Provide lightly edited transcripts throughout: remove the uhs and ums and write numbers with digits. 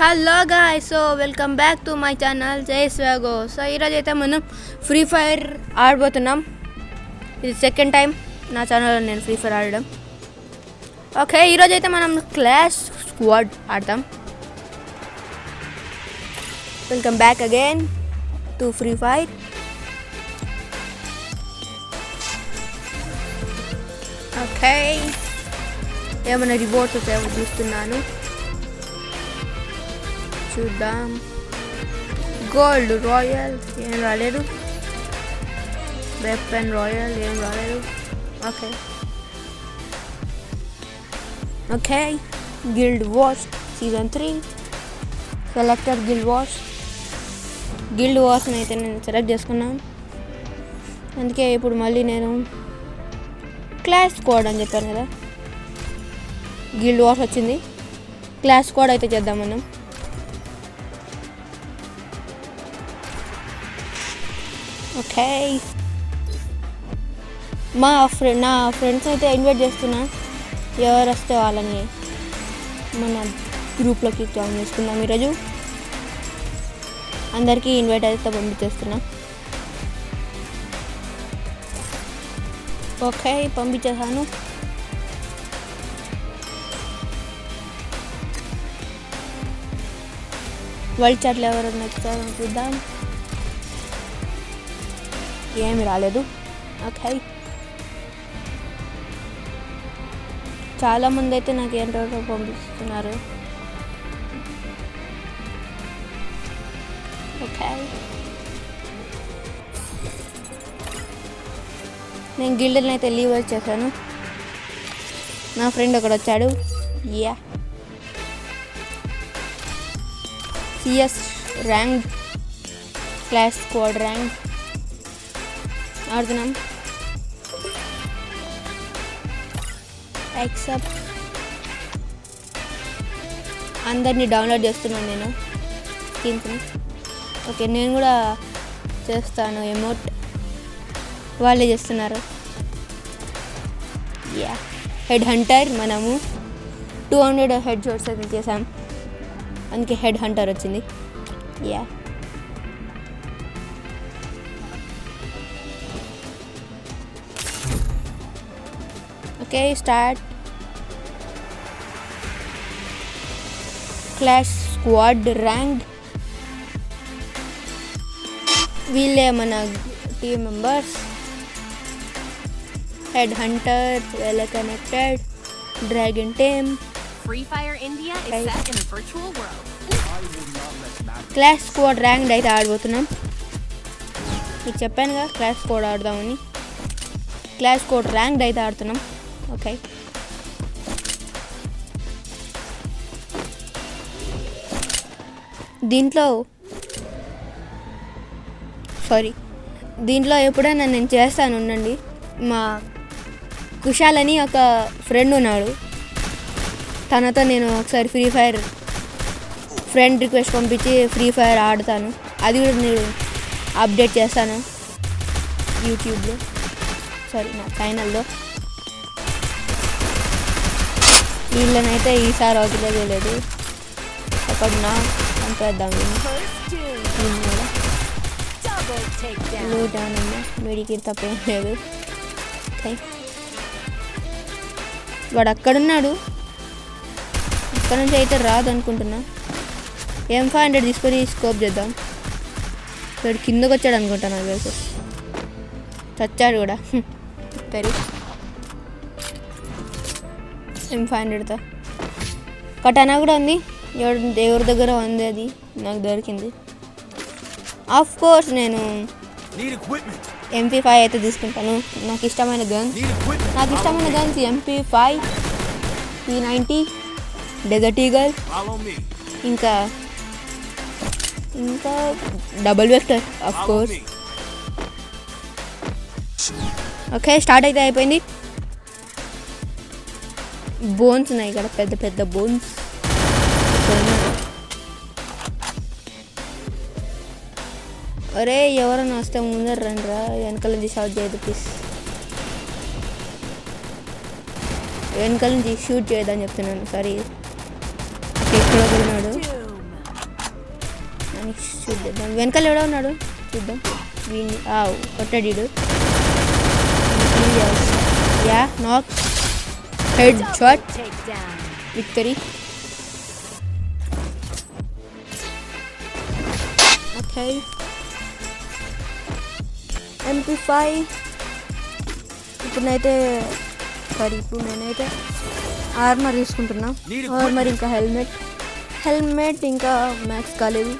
Hello guys, so welcome back to my channel జై స్వాగో. So ఈరోజు అయితే మనం ఫ్రీ ఫైర్ ఆడబోతున్నాం. ఇది సెకండ్ టైం నా ఛానల్లో నేను ఫ్రీ ఫైర్ ఆడడం. ఓకే, ఈరోజు అయితే మనం క్లాష్ స్క్వాడ్ ఆడతాం. Welcome back again to free fire. Okay, ఏమైనా రివార్డ్స్ వచ్చాయో చూస్తున్నాను, చూద్దాం. గోల్డ్ రాయల్ ఏం రాలేదు, వెపన్ రాయల్ ఏం రాలేదు. Okay okay guild wars season 3 selector guild వార్స్ని అయితే నేను సెలెక్ట్ చేసుకున్నాను. అందుకే ఇప్పుడు మళ్ళీ నేను క్లాష్ స్క్వాడ్ అని చెప్పాను కదా, గిల్డ్ వార్స్ వచ్చింది. క్లాష్ స్క్వాడ్ అయితే చేద్దాం మనం. ఓకే, నా ఫ్రెండ్స్ అయితే ఇన్వైట్ చేస్తున్నా. ఎవరు వస్తే వాళ్ళని మన గ్రూప్లోకి జాయిన్ చేసుకున్నాం. ఈరోజు అందరికీ ఇన్వైట్ అయితే పంపించేస్తున్నా. ఓకే, పంపించేసాను. వరల్డ్ చాట్లో ఎవరు నచ్చారో చూద్దాం. ఏమి రాలేదు. ఓకే, చాలామంది అయితే నాకు ఏంటో పంపిస్తున్నారు. ఓకే, నేను గిల్డ్ని అయితే లీవ్ వచ్చేసాను. నా ఫ్రెండ్ ఒకడు వచ్చాడు. Yeah, CS rank clash squad rank ఆడుతున్నాం. యాక్సెప్ట్, అందరినీ డౌన్లోడ్ చేస్తున్నాను నేను స్కిన్స్ని. ఓకే, నేను కూడా చేస్తాను ఎమోట్, వాళ్ళే చేస్తున్నారు. యా, హెడ్ హంటర్ మనము 200 హెడ్ షాట్స్ అయితే చేసాం, అందుకే హెడ్ హంటర్ వచ్చింది. Yeah, okay start. Clash squad rank, వీళ్ళే మన team members. Head hunter, well connected, dragon team. Clash squad rank అయితే ఆడబోతున్నాం. మీకు చెప్పాను కదా క్లాష్ స్క్వాడ్ ఆడదామని. క్లాష్ స్క్వాడ్ ర్యాంక్ అయితే ఆడుతున్నాం. ఓకే, దీంట్లో ఎప్పుడైనా నేను చేస్తాను ఉండండి. మా కుషాల్ అని ఒక ఫ్రెండ్ ఉన్నాడు, తనతో నేను ఒకసారి ఫ్రీ ఫైర్ ఫ్రెండ్ రిక్వెస్ట్ పంపించి ఫ్రీ ఫైర్ ఆడతాను. అది కూడా నేను అప్డేట్ చేస్తాను యూట్యూబ్లో, నా ఛానల్లో. వీళ్ళనైతే ఈసారి వదిలేదు, ఒకటి నా పంపేద్దాం. వీడికి తప్పేం లేదు. ఓకే, వాడు అక్కడున్నాడు, అక్కడ నుంచి అయితే రాదు అనుకుంటున్నా. M500 తీసుకొని స్కోప్ చేద్దాం. వాడు కిందకు వచ్చాడు అనుకుంటా, నాకు తెలుసు. చచ్చాడు కూడా సరే. M500తో కటానా కూడా ఉంది, ఎవరి దగ్గర ఉంది, అది నాకు దొరికింది. ఆఫ్ కోర్స్ నేను MP5 అయితే తీసుకుంటాను. నాకు ఇష్టమైన guns MP5, P90, desert eagle, ఇంకా double vector of course. Okay, start అయితే అయిపోయింది. బోన్స్ ఉన్నాయి ఇక్కడ, పెద్ద పెద్ద బోన్స్. అరే ఎవరైనా వస్తే ముందర రండిరా, వెనకాల నుంచి షాట్ చేయదు ప్లీజ్. వెనకాల నుంచి షూట్ చేయదని చెప్తున్నాను, సారీ. ఇక్కడ ఉన్నాడు. అని చూద్దాం. వెనకాల ఎవడో ఉన్నాడు చూద్దాం. వీడిని కొట్టాడు. యా నాక్ head shot victory. Okay MP5 ఇప్పుడు నేనైతే ఆర్మర్ తీసుకుంటున్నా. ఆర్మర్ ఇంకా హెల్మెట్ ఇంకా మ్యాక్స్ కాలేదు.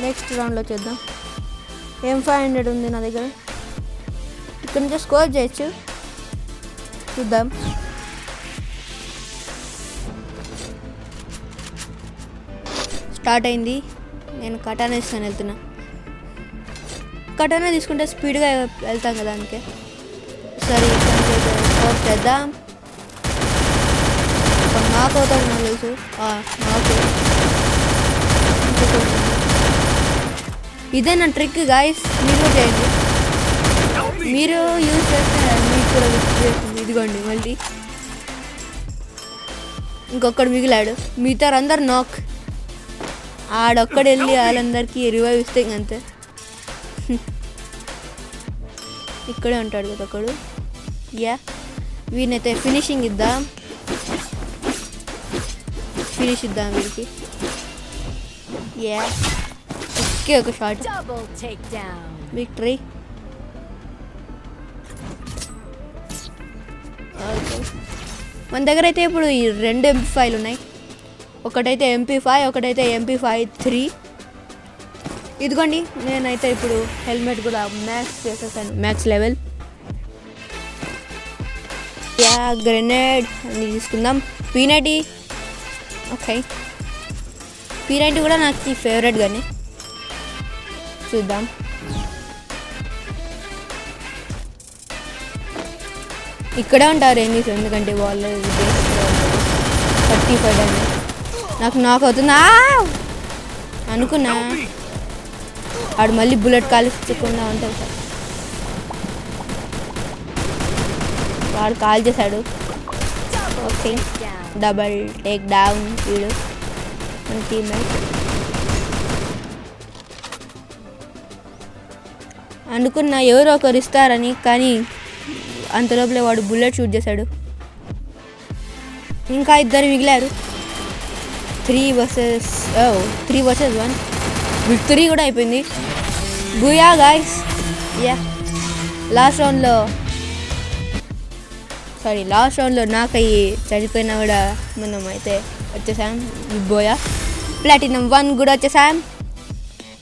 నెక్స్ట్ రౌండ్లో చేద్దాం. M500 ఉంది నా దగ్గర. ఇక్కడ నుంచి స్కోర్ చేయొచ్చు, చూద్దాం. స్టార్ట్ అయింది. నేను కటానా వెళ్తున్నా. కటానా తీసుకుంటే స్పీడ్గా వెళ్తాం కదా, అందుకే. సరే స్కోర్ చేద్దాం. నాకు అవుతాడు నాకు తెలుసు. నాకు ఇదే నా ట్రిక్ గాయస్, మీరు కూడా చేయండి. మీరు యూజ్ చేస్తే మీకు కూడా చేస్తుంది. ఇదిగోండి మళ్ళీ ఇంకొకడు మిగిలాడు. మిగతా అందరు నాక్. ఆడొక్కడు వెళ్ళి వాళ్ళందరికీ రివైవ్ ఇస్తే ఇంకంతే. ఇక్కడే ఉంటాడు కదా ఒకడు. యా వీనైతే ఫినిషింగ్ ఇద్దాం వీడికి. యా ఓకే, ఒక షాట్ విక్టరీ. మన దగ్గర అయితే ఇప్పుడు ఈ 2 MP5లు ఉన్నాయి. ఒకటైతే MP5, ఒకటైతే MP5-3. ఇదిగోండి నేనైతే ఇప్పుడు హెల్మెట్ కూడా మ్యాక్స్ చేసేసాను, మ్యాక్స్ లెవెల్. యా గ్రెనేడ్ అని తీసుకుందాం. P90. ఓకే P90 కూడా నాకు ఫేవరెట్ కానీ చూద్దాం. ఇక్కడే ఉంటారు ఎనీస్, ఎందుకంటే వాళ్ళు 35 అని నాకు అవుతుందా అనుకున్నా. ఆడు మళ్ళీ బుల్లెట్ కాల్చకుండా ఉంటాడు సార్. వాడు కాల్ చేశాడు. ఓకే డబల్ టేక్ డౌన్ వీడు మన టీమ్మేట్. అనుకున్నా ఎవరో ఒకరు ఇస్తారని, కానీ అంతలోపలే వాడు బుల్లెట్ షూట్ చేశాడు. ఇంకా 2 మిగిలారు. 3 versus 1 విక్టరీ కూడా అయిపోయింది. బుయా గాయ్స్. యా లాస్ట్ రౌండ్లో నాకయ్యి చనిపోయినా కూడా మనం అయితే వచ్చేసాం. బోయా ప్లాటినం 1 కూడా వచ్చేసాం.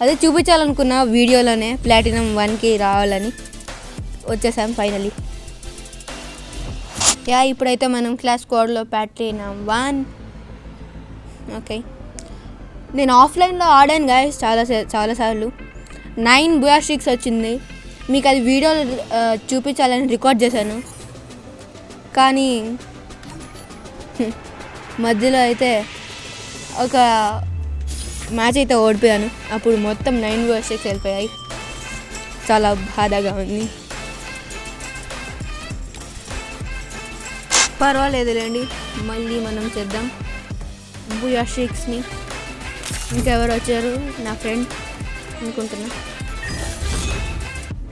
అదే చూపించాలనుకున్న వీడియోలోనే ప్లాటినం 1కి రావాలని వచ్చేసాం ఫైనలీ. యా ఇప్పుడైతే మనం క్లాస్ స్క్వాడ్లో ప్లాటినం 1. ఓకే నేను ఆఫ్లైన్లో ఆడాను గాయస్ చాలాసార్లు. 9 బుయా స్ట్రీక్స్ వచ్చింది. మీకు అది వీడియోలో చూపించాలని రికార్డ్ చేశాను, కానీ మధ్యలో అయితే ఒక మ్యాచ్ అయితే ఓడిపోయాను. అప్పుడు మొత్తం 9 బుయా స్ట్రీక్స్ వెళ్ళిపోయాయి. చాలా బాధగా ఉంది. పర్వాలేదులేండి, మళ్ళీ మనం చేద్దాం బుయా స్ట్రీక్స్ని. ఇంకెవరు వచ్చారు? నా ఫ్రెండ్ అనుకుంటున్నా.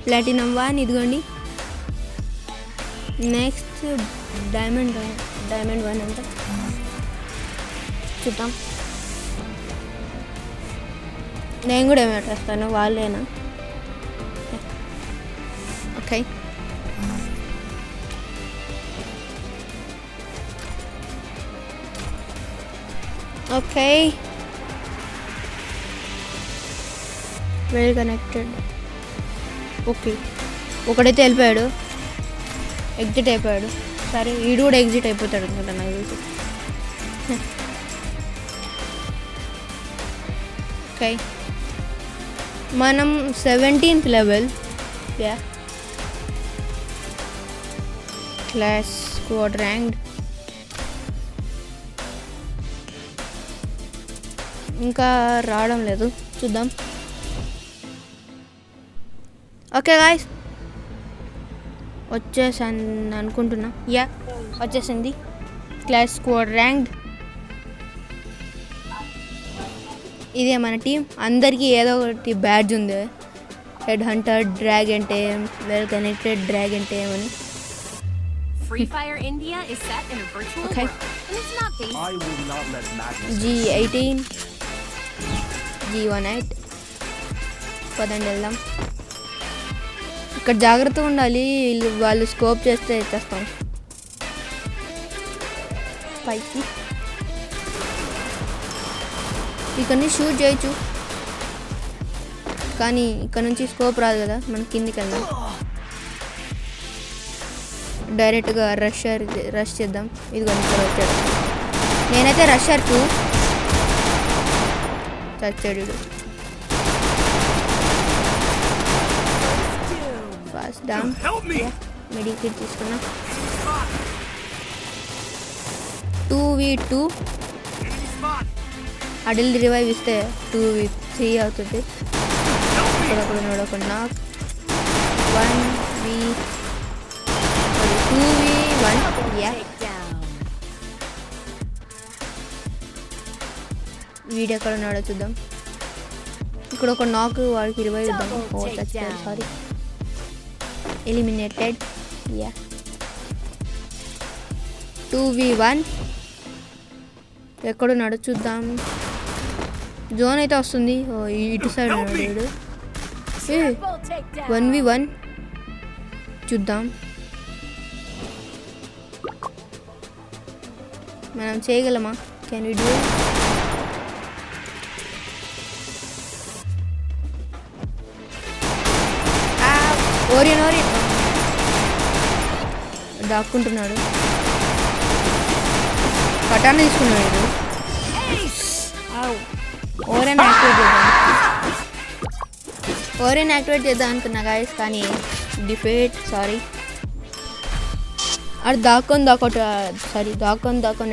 ప్లాటినం 1 ఇదిగోండి. నెక్స్ట్ డైమండ్ 1 అంట. చూద్దాం. నేను కూడా ఏమైనా వేస్తాను, వాళ్ళేనా? Okay okay well connected. Okay ఒకడైతే వెళ్ళిపోయాడు, ఎగ్జిట్ అయిపోయాడు. సరే వీడు కూడా ఎగ్జిట్ అయిపోతాడు అనుకుంటా నాకు తెలిసి. ఓకే మనం 17th level. Yeah class squad ranked. ఇంకా రావడం లేదు, చూద్దాం. ఓకే గాయ్స్ వచ్చేసాను అనుకుంటున్నా. యా వచ్చేసింది క్లాస్ స్క్వాడ్ ర్యాంక్డ్. ఇదే మన టీం. అందరికీ ఏదో ఒకటి బ్యాడ్జ్ ఉంది. Head Hunter, dragon tame, well connected dragon tame అని. Free Fire India is set in a virtual Okay. world, and it's not based. I will not let madness. G18, G18. పదండి వెళ్దాం. ఇక్కడ జాగ్రత్తగా ఉండాలి, వాళ్ళు స్కోప్ చేస్తే ఎత్తేస్తాం పైకి. ఇక్కడ నుంచి షూట్ చేయొచ్చు, కానీ ఇక్కడ నుంచి స్కోప్ రాదు కదా, మనం కిందికి వెళ్దాం. డైరెక్ట్గా రష్ చేద్దాం. ఇదిగో ఇక్కడ వచ్చాడు. నేనైతే రషర్ 2 చచ్చాడు. Fast down. మెడికేట్ తీసుకున్నా. 2v2 అడిల్ రివైవ్ ఇస్తే 2v3 అవుతుంది. ఇక్కడ ఉన్నాడు ఒక నాక్. 2v1. వీడియో ఎక్కడ ఉన్నాడో చూద్దాం. ఇక్కడ ఒక నాక్, వాడికి రివైవ్ ఇద్దాం. ఓ చచ్చాడు, సారీ. ఎలిమినేటెడ్. 2v1 ఎక్కడున్నాడో చూద్దాం. జోన్ అయితే వస్తుంది. ఇటు సైడ్ ఉన్నాడు. 1v1 చూద్దాం. మనం చేయగలమా? Can we do? ఓరియన్ దాక్కుంటున్నాడు. పటాన్ని తీసుకున్నాడు. ఓరియన్ యాక్టివేట్ చేద్దాం అనుకున్నా గాయస్, కానీ డిఫీట్. సారీ. అది దాక్కొని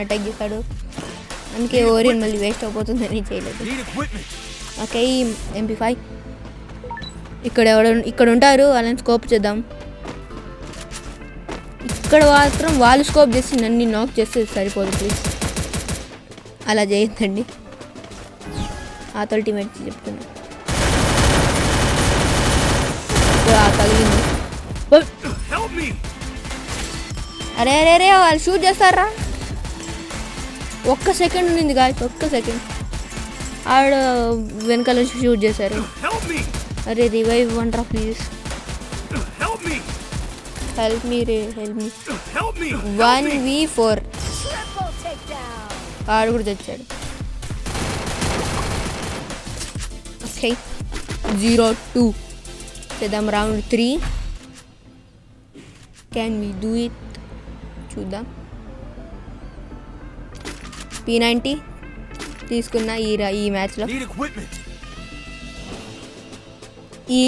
అటాక్ చేశాడు. అందుకే ఓరియన్ మళ్ళీ వేస్ట్ అయిపోతుందని చేయలేదు. ఓకే, MP5 ఇక్కడ ఉంటారు. వాళ్ళని స్కోప్ చేద్దాం. ఇక్కడ మాత్రం వాళ్ళు స్కోప్ చేసి నన్ను నాక్ చేస్తే సరిపోదు. ప్లీజ్ అలా చేయొద్దండి. టీమేట్ చెప్తున్నా. తగిలింది. అరే అరే అరే వాళ్ళు షూట్ చేస్తారా? ఒక్క సెకండ్ ఉండింది గాయస్, ఒక్క సెకండ్. ఆవిడ వెనకాల షూట్ చేశారు. అరే రివైవ్ ఇవ్వండిరా ప్లీజ్. Help me 1v4. ఆడు కూడా తెచ్చాడు. ఓకే, 0-2 చేద్దాం. Round 3. Can we do it? చూద్దాం. P90 తీసుకున్న ఈ మ్యాచ్లో. ఈ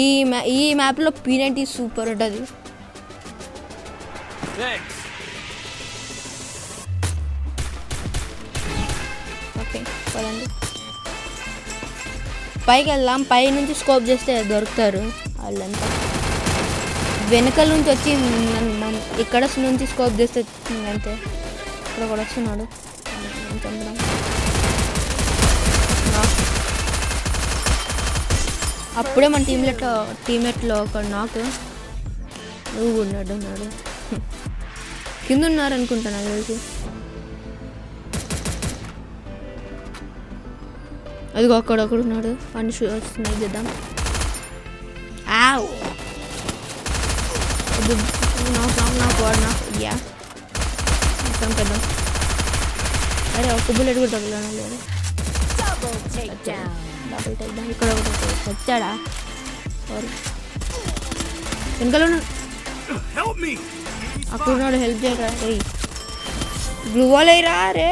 మ్యాప్లో P90 సూపర్ ఉంటుంది. ఓకే పదండి, పైకి వెళ్దాం. పై నుంచి స్కోప్ చేస్తే దొరుకుతారు వాళ్ళంతా. వెనకాల నుంచి వచ్చి ఇక్కడ నుంచి స్కోప్ చేస్తే అంతే. ఇక్కడ కూడా వస్తున్నాడు. అప్పుడే మన టీమేట్లో ఒక నాక్. నువ్వు ఉన్నాడు కింద ఉన్నారు అనుకుంటాను నాకు తెలిసి. అదిగో అక్కడ ఉన్నాడు. అని వస్తున్నాయి చేద్దాం. చంపేద్దాం. అరే ఒక బుల్లెట్ కూడా తగ్గలేదు. Double take down. ఇక్కడ వచ్చాడా? సారీ, వెనకాల అక్కడ ఉన్నాడు. హెల్ప్ చేయరా? రే గ్లూ వాల్ అయ్యరా రే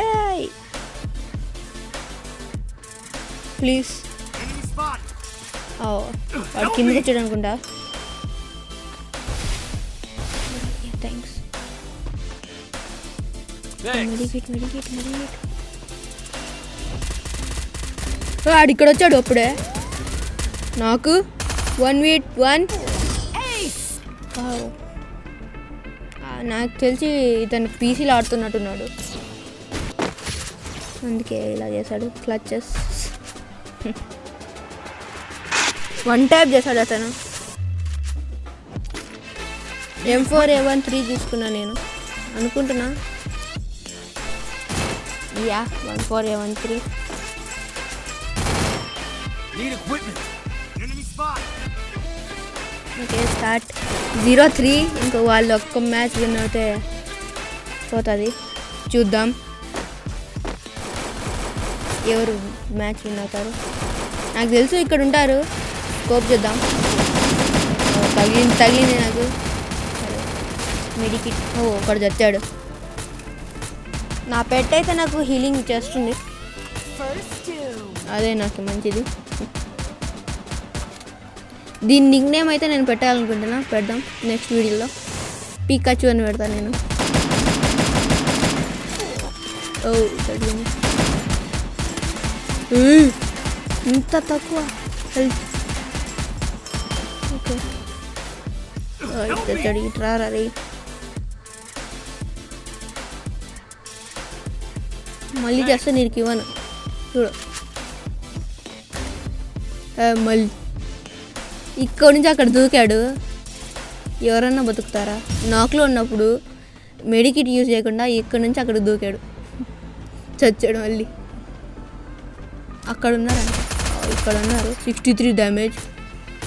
ప్లీజ్. వాడు కిందకి వచ్చాడు అనుకుంటా. థ్యాంక్స్. వాడు ఇక్కడ వచ్చాడు అప్పుడే. నాకు 1v1. నాకు తెలిసి ఇతను పీసీలో ఆడుతున్నట్టున్నాడు, అందుకే ఇలా చేశాడు. క్లచెస్ వన్ ట్యాప్ చేశాడు అతను. M4A13 తీసుకున్నా నేను అనుకుంటున్నా. Yeah 14A13. Okay start 0-3. ఇంకో వాళ్ళు ఒక్క మ్యాచ్ విన్ అవుతే పోతుంది. చూద్దాం ఎవరు మ్యాచ్ విన్ అవుతారు. నాకు తెలుసు ఇక్కడ ఉంటారు. స్కోప్ చూద్దాం. తగిలింది నాకు. మెడికిట్. ఒకడు చచ్చాడు. నా పెట్ అయితే నాకు హీలింగ్ చేస్తుంది. అదే నాకు మంచిది. దీని నిక్ నేమ్ అయితే నేను పెట్టాలనుకుంటున్నా. పెడదాం నెక్స్ట్ వీడియోలో. పికాచు అని పెడతాను నేను. తగ్గింది. ఇంత తక్కువ హెల్త్. ఓకే తెచ్చాడు. ఇట్రా రే. మళ్ళీ చేస్తే నీకు ఇవ్వను చూడు. మళ్ళీ ఇక్కడ నుంచి అక్కడ దూకాడు. ఎవరన్నా బతుకుతారా? నాకులో ఉన్నప్పుడు మెడికిట్ యూజ్ చేయకుండా ఇక్కడ నుంచి అక్కడ దూకాడు. చచ్చాడు మళ్ళీ. అక్కడ ఉన్నారంట. ఇక్కడ ఉన్నారు. 63 డ్యామేజ్.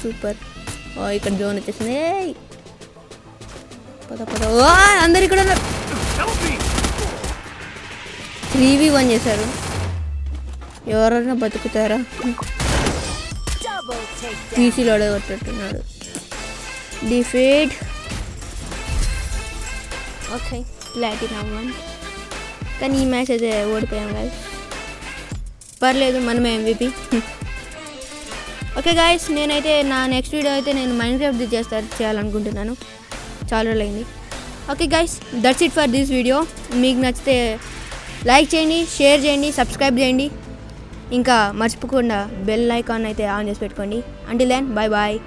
సూపర్. ఇక్కడ జోన్ వచ్చేసింది. పద అందరు ఇక్కడ ఉన్నారు. 3v1 చేశారు. ఎవరైనా బతుకుతారా? పీసీలో కొట్టున్నాడు. డిఫీట్. Okay platinum 1. కానీ ఈ మ్యాచ్ అయితే ఓడిపోయాం గాయస్. పర్లేదు మనమే MVP. ఓకే గాయస్ నేనైతే నా నెక్స్ట్ వీడియో అయితే నేను మైన్క్రాఫ్ట్ చేయాలనుకుంటున్నాను. చాలా రోజులైంది. Okay guys that's it for this video. మీకు నచ్చితే లైక్ చేయండి, షేర్ చేయండి, సబ్స్క్రైబ్ చేయండి. ఇంకా మర్చిపోకుండా బెల్ ఐకాన్ అయితే ఆన్ చేసి పెట్టుకోండి. Until then bye bye.